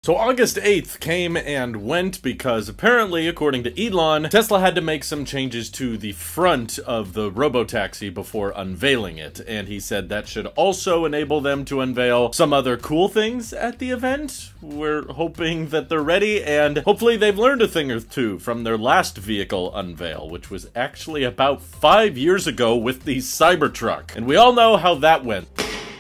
So August 8th came and went because apparently, according to Elon, Tesla had to make some changes to the front of the RoboTaxi before unveiling it, and he said that should also enable them to unveil some other cool things at the event. We're hoping that they're ready, and hopefully they've learned a thing or two from their last vehicle unveil, which was actually about 5 years ago with the Cybertruck, and we all know how that went.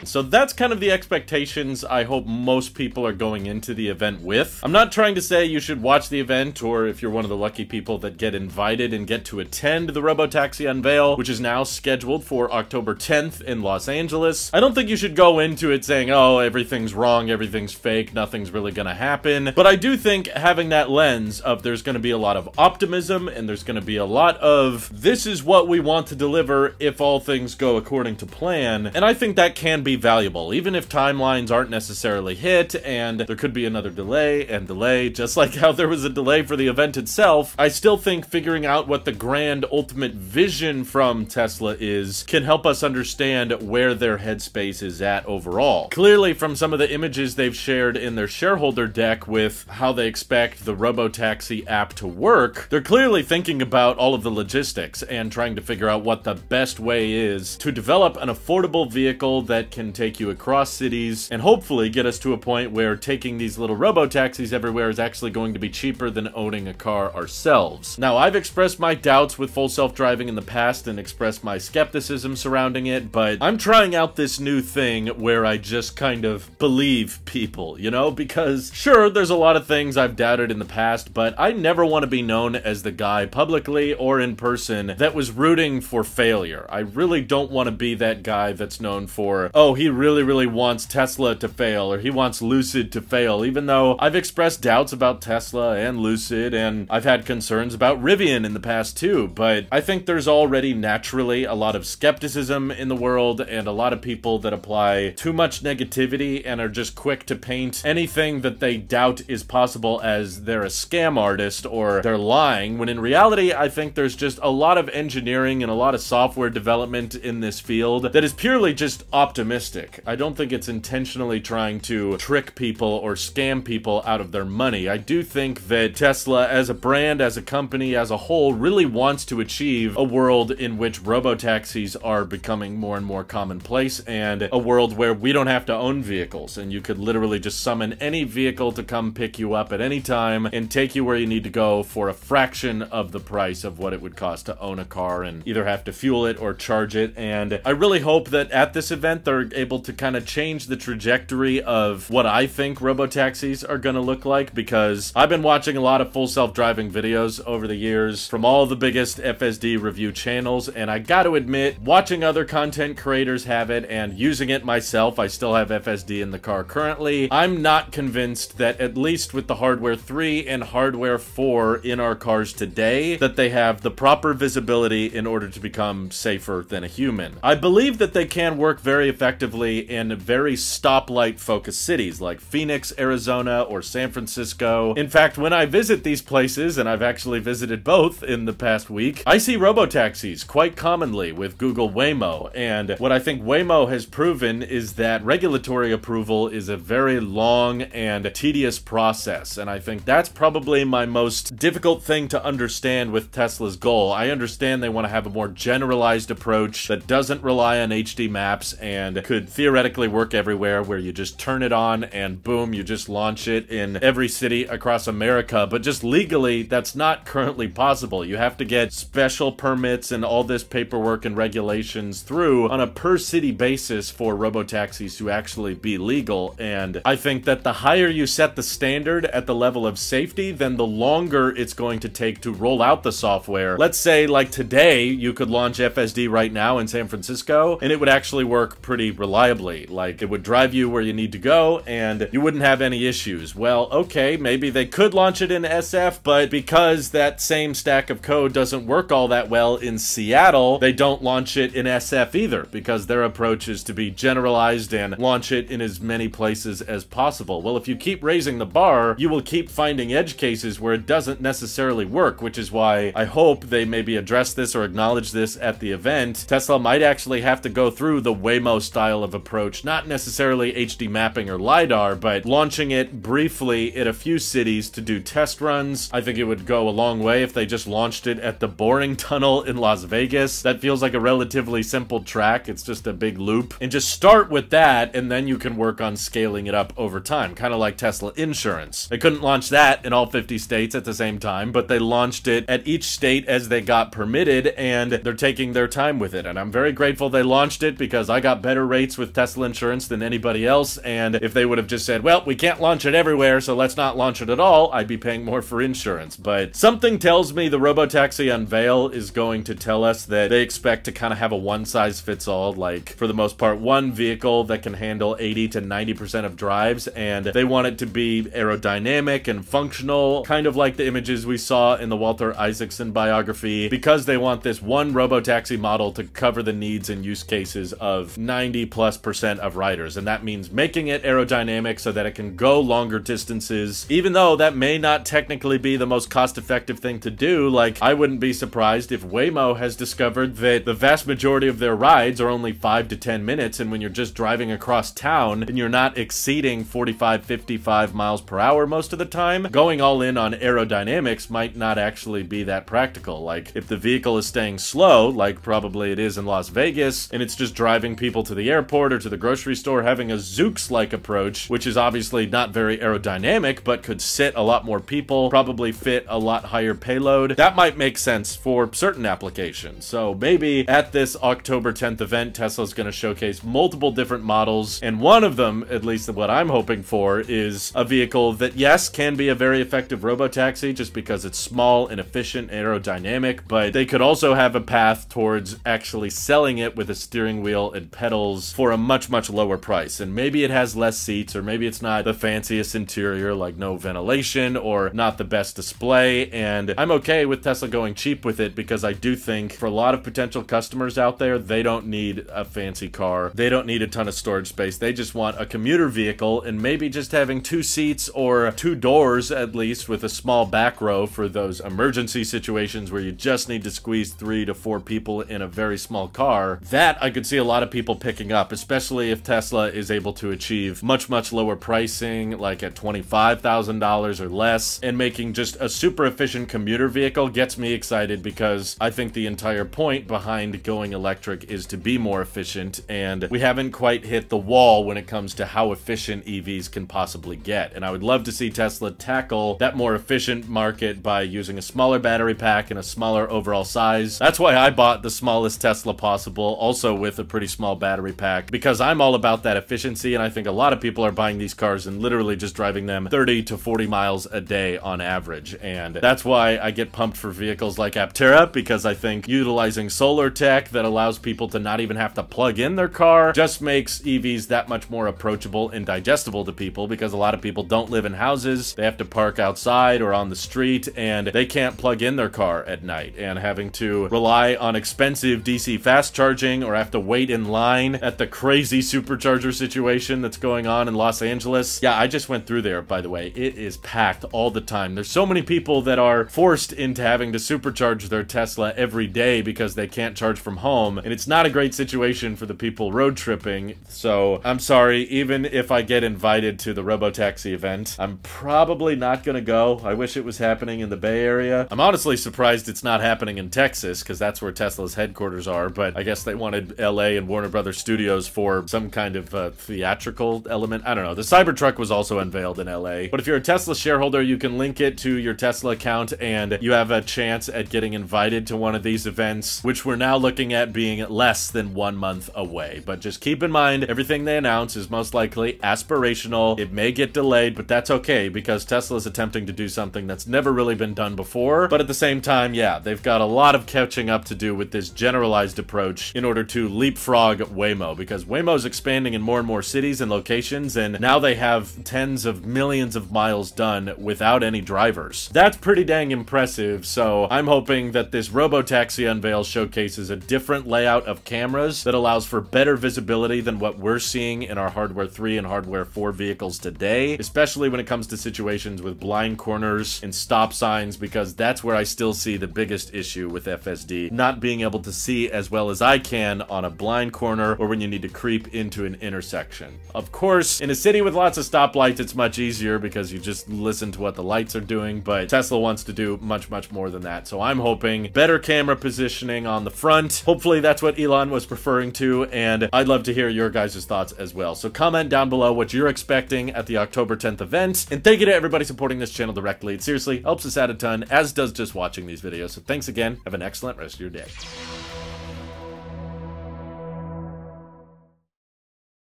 So that's kind of the expectations I hope most people are going into the event with. I'm not trying to say you should watch the event, or if you're one of the lucky people that get invited and get to attend the RoboTaxi Unveil, which is now scheduled for October 10th in Los Angeles. I don't think you should go into it saying, oh, everything's wrong, everything's fake, nothing's really gonna happen. But I do think having that lens of there's gonna be a lot of optimism, and there's gonna be a lot of, this is what we want to deliver if all things go according to plan, and I think that can be valuable, even if timelines aren't necessarily hit, and there could be another delay and delay, just like how there was a delay for the event itself. I still think figuring out what the grand ultimate vision from Tesla is can help us understand where their headspace is at overall. Clearly, from some of the images they've shared in their shareholder deck with how they expect the RoboTaxi app to work, they're clearly thinking about all of the logistics and trying to figure out what the best way is to develop an affordable vehicle that can take you across cities and hopefully get us to a point where taking these little robo-taxis everywhere is actually going to be cheaper than owning a car ourselves. Now, I've expressed my doubts with full self-driving in the past and expressed my skepticism surrounding it, but I'm trying out this new thing where I just kind of believe people, you know? Because sure, there's a lot of things I've doubted in the past, but I never want to be known as the guy publicly or in person that was rooting for failure. I really don't want to be that guy that's known for, oh, he really wants Tesla to fail, or he wants Lucid to fail, even though I've expressed doubts about Tesla and Lucid, and I've had concerns about Rivian in the past too, but I think there's already naturally a lot of skepticism in the world, and a lot of people that apply too much negativity and are just quick to paint anything that they doubt is possible as they're a scam artist or they're lying, when in reality, I think there's just a lot of engineering and a lot of software development in this field that is purely just optimistic. I don't think it's intentionally trying to trick people or scam people out of their money. I do think that Tesla as a brand, as a company, as a whole, really wants to achieve a world in which robo-taxis are becoming more and more commonplace, and a world where we don't have to own vehicles, and you could literally just summon any vehicle to come pick you up at any time and take you where you need to go for a fraction of the price of what it would cost to own a car and either have to fuel it or charge it. And I really hope that at this event they're able to kind of change the trajectory of what I think robotaxis are going to look like, because I've been watching a lot of full self-driving videos over the years from all the biggest FSD review channels, and I got to admit, watching other content creators have it and using it myself, I still have FSD in the car currently, I'm not convinced that, at least with the hardware 3 and hardware 4 in our cars today, that they have the proper visibility in order to become safer than a human. I believe that they can work very effectively in very stoplight-focused cities like Phoenix, Arizona, or San Francisco. In fact, when I visit these places, and I've actually visited both in the past week, I see robotaxis quite commonly with Google Waymo, and what I think Waymo has proven is that regulatory approval is a very long and tedious process, and I think that's probably my most difficult thing to understand with Tesla's goal. I understand they want to have a more generalized approach that doesn't rely on HD maps and could theoretically work everywhere, where you just turn it on and boom, you just launch it in every city across America, but just legally, that's not currently possible. You have to get special permits and all this paperwork and regulations through on a per city basis for robotaxis to actually be legal, and I think that the higher you set the standard at the level of safety, then the longer it's going to take to roll out the software. Let's say, like today, you could launch FSD right now in San Francisco, and it would actually work pretty reliably. Like, it would drive you where you need to go, and you wouldn't have any issues. Well, okay, maybe they could launch it in SF, but because that same stack of code doesn't work all that well in Seattle, they don't launch it in SF either, because their approach is to be generalized and launch it in as many places as possible. Well, if you keep raising the bar, you will keep finding edge cases where it doesn't necessarily work, which is why I hope they maybe address this or acknowledge this at the event. Tesla might actually have to go through the Waymo style style of approach, not necessarily HD mapping or LiDAR, but launching it briefly in a few cities to do test runs. I think it would go a long way if they just launched it at the Boring Tunnel in Las Vegas. That feels like a relatively simple track. It's just a big loop. And just start with that, and then you can work on scaling it up over time, kind of like Tesla Insurance. They couldn't launch that in all 50 states at the same time, but they launched it at each state as they got permitted, and they're taking their time with it. And I'm very grateful they launched it, because I got better rates with Tesla Insurance than anybody else, and if they would have just said, well, we can't launch it everywhere, so let's not launch it at all, I'd be paying more for insurance. But something tells me the RoboTaxi Unveil is going to tell us that they expect to kind of have a one-size-fits-all, like, for the most part, one vehicle that can handle 80 to 90% of drives, and they want it to be aerodynamic and functional, kind of like the images we saw in the Walter Isaacson biography, because they want this one RoboTaxi model to cover the needs and use cases of 90+% of riders. And that means making it aerodynamic so that it can go longer distances, even though that may not technically be the most cost-effective thing to do. Like, I wouldn't be surprised if Waymo has discovered that the vast majority of their rides are only 5 to 10 minutes, and when you're just driving across town and you're not exceeding 45, 55 miles per hour most of the time, going all in on aerodynamics might not actually be that practical. Like, if the vehicle is staying slow, like probably it is in Las Vegas, and it's just driving people to the airport or to the grocery store, having a Zoox-like approach, which is obviously not very aerodynamic, but could sit a lot more people, probably fit a lot higher payload, that might make sense for certain applications. So maybe at this October 10th event, Tesla's going to showcase multiple different models, and one of them, at least what I'm hoping for, is a vehicle that, yes, can be a very effective robotaxi just because it's small and efficient, aerodynamic, but they could also have a path towards actually selling it with a steering wheel and pedals for a much, much lower price. And maybe it has less seats, or maybe it's not the fanciest interior, like no ventilation, or not the best display, and I'm okay with Tesla going cheap with it, because I do think for a lot of potential customers out there, they don't need a fancy car. They don't need a ton of storage space. They just want a commuter vehicle, and maybe just having 2 seats or 2 doors at least with a small back row for those emergency situations where you just need to squeeze 3 to 4 people in a very small car. That I could see a lot of people picking up, especially if Tesla is able to achieve much, much lower pricing, like at $25,000 or less, and making just a super efficient commuter vehicle gets me excited, because I think the entire point behind going electric is to be more efficient, and we haven't quite hit the wall when it comes to how efficient EVs can possibly get. And I would love to see Tesla tackle that more efficient market by using a smaller battery pack and a smaller overall size. That's why I bought the smallest Tesla possible, also with a pretty small battery pack, because I'm all about that efficiency, and I think a lot of people are buying these cars and literally just driving them 30 to 40 miles a day on average. And that's why I get pumped for vehicles like Aptera, because I think utilizing solar tech that allows people to not even have to plug in their car just makes EVs that much more approachable and digestible to people, because a lot of people don't live in houses. They have to park outside or on the street, and they can't plug in their car at night, and having to rely on expensive DC fast charging or have to wait in line at the crazy supercharger situation that's going on in Los Angeles. Yeah, I just went through there, by the way. It is packed all the time. There's so many people that are forced into having to supercharge their Tesla every day because they can't charge from home, and it's not a great situation for the people road tripping. So I'm sorry, even if I get invited to the RoboTaxi event, I'm probably not gonna go. I wish it was happening in the Bay Area. I'm honestly surprised it's not happening in Texas, because that's where Tesla's headquarters are, but I guess they wanted LA and Warner Brothers Studios for some kind of theatrical element. I don't know. The Cybertruck was also unveiled in LA, but if you're a Tesla shareholder, you can link it to your Tesla account, and you have a chance at getting invited to one of these events, which we're now looking at being less than 1 month away. But just keep in mind, everything they announce is most likely aspirational. It may get delayed, but that's okay, because Tesla's attempting to do something that's never really been done before. But at the same time, yeah, they've got a lot of catching up to do with this generalized approach in order to leapfrog Waymo, because Waymo's expanding in more and more cities and locations, and now they have tens of millions of miles done without any drivers. That's pretty dang impressive, so I'm hoping that this RoboTaxi Unveil showcases a different layout of cameras that allows for better visibility than what we're seeing in our Hardware 3 and Hardware 4 vehicles today, especially when it comes to situations with blind corners and stop signs, because that's where I still see the biggest issue with FSD, not being able to see as well as I can on a blind corner or when you need to creep into an intersection. Of course, in a city with lots of stoplights, it's much easier because you just listen to what the lights are doing, but Tesla wants to do much, much more than that. So I'm hoping better camera positioning on the front. Hopefully that's what Elon was referring to, and I'd love to hear your guys' thoughts as well. So comment down below what you're expecting at the October 10th event, and thank you to everybody supporting this channel directly. It seriously helps us out a ton, as does just watching these videos. So thanks again. Have an excellent rest of your day.